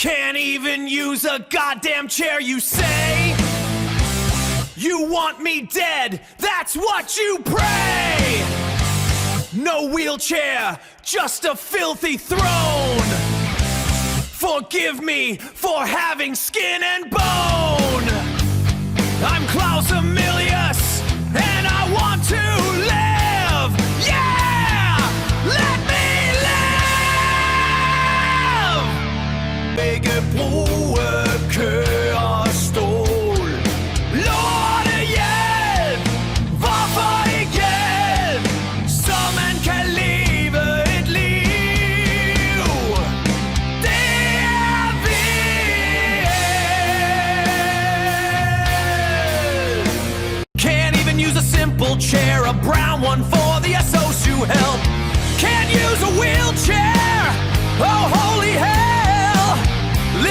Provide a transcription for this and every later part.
Can't even use a goddamn chair, you say? You want me dead, that's what you pray! No wheelchair, just a filthy throne. Forgive me for having skin and bone. I'm Klaus Emilius, and I want to live. Yeah! Let me live! Begge bruge kører stol. Lorte hjælp! Hvorfor ikke hjælp? Så man kan leve et liv. Det er vildt. Can't even use a simple chair, a brown one for the SOSU help. Can't use a wheelchair. Oh, holy hell!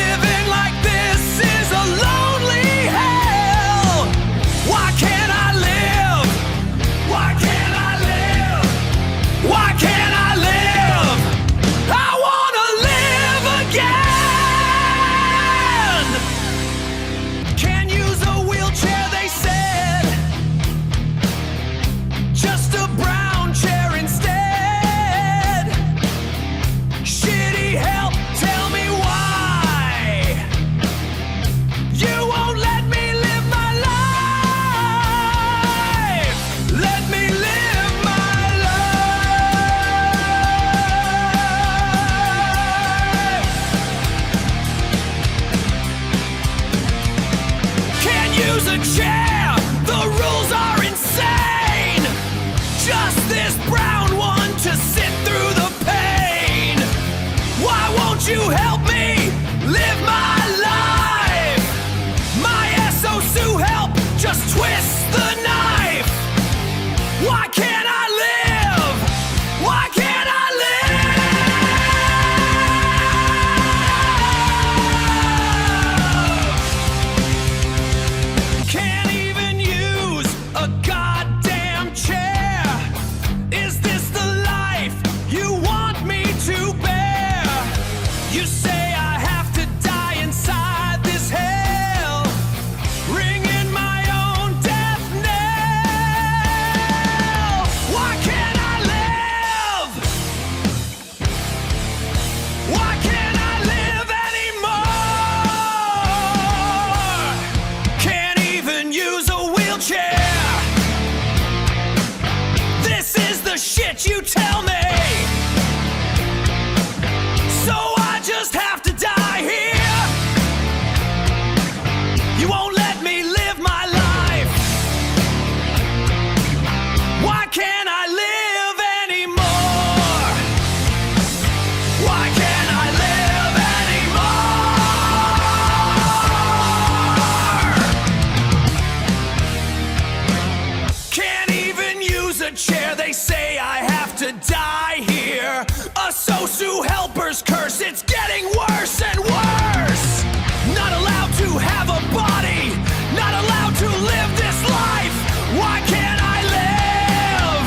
Living like this is a lonely hell. Why can't I live? Why can't I live? Why can't I live? I wanna live again. Can't use a wheelchair, they said. Just a brown chair instead. Shitty help, tell me why. You won't let me live my life. Let me live my life. Can't use a chair, the rules are insane. Just this brown one to sit through the pain. Why won't you help me live my life? My SOSU help, just twist the knife. Why can't I live? Why can't I live? Can't even use a goddamn chair. Is this the life you want me to bear? You say I have to die inside this hell, ringing my own death knell. Why can't I live? Why can't I live anymore? Can't even use a wheelchair. This is the shit you tell me. So I just have to die here. You won't let me live my life. Why can't I live anymore? Why can't I live anymore? Can't even use a chair, they say I have to die here. A SOSU helper's curse, it's getting worse and worse. Not allowed to have a body, not allowed to live this life. Why can't I live?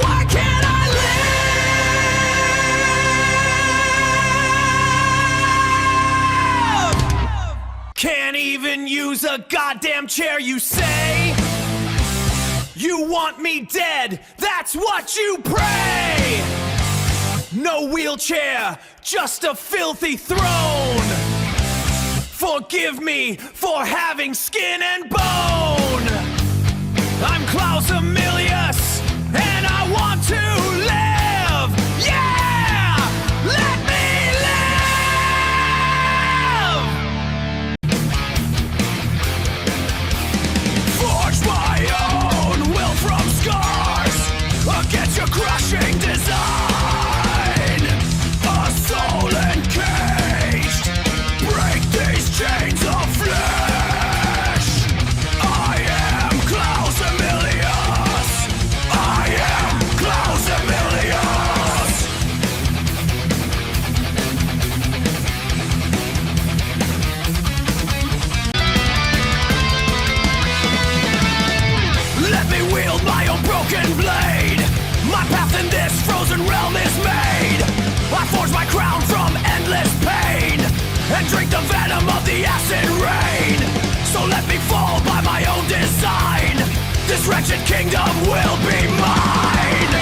Why can't I live? Can't even use a goddamn chair, you say? You want me dead, that's what you pray! No wheelchair, just a filthy throne. Forgive me for having skin and bone. I'm Klaus Emilius, and I want to live. Yeah! Let me live! Forge my own will from scars against your crushing design. A soul encaged, break these chains of flesh. I am Klaus Emilius. This wretched kingdom will be mine.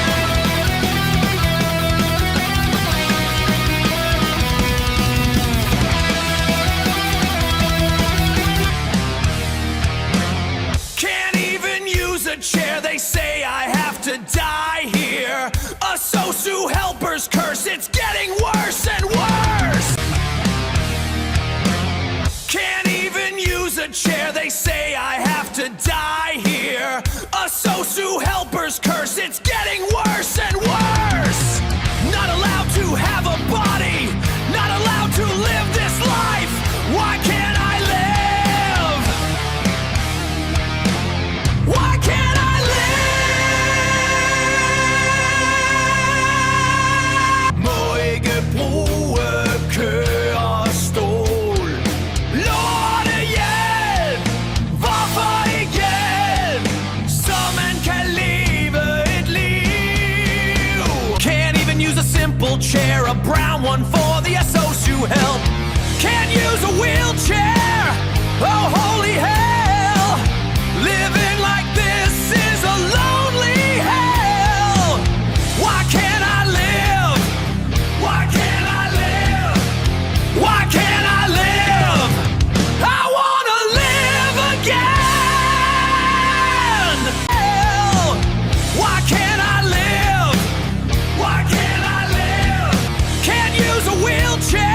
Can't even use a chair, they say I have to die here. A Sosu helper's curse, it's getting worse and worse. Can't even use a chair, they say I have to die here. A Sosu helper's curse, it's getting worse and worse. Not allowed to have a body, not allowed to live this life. Why can't I live? Why can't I live? Må ikke bruge kø og stol. Lortehjælp, hvorfor ikke hjælp? Så man kan leve et liv. Can't even use a simple chair, a brown one for the Sosu help. Can't use a wheelchair, oh holy hell. Living like this is a lonely hell. Why can't I live? Why can't I live? Why can't I live? I wanna live again. Hell, why can't I live? Why can't I live? Can't use a wheelchair.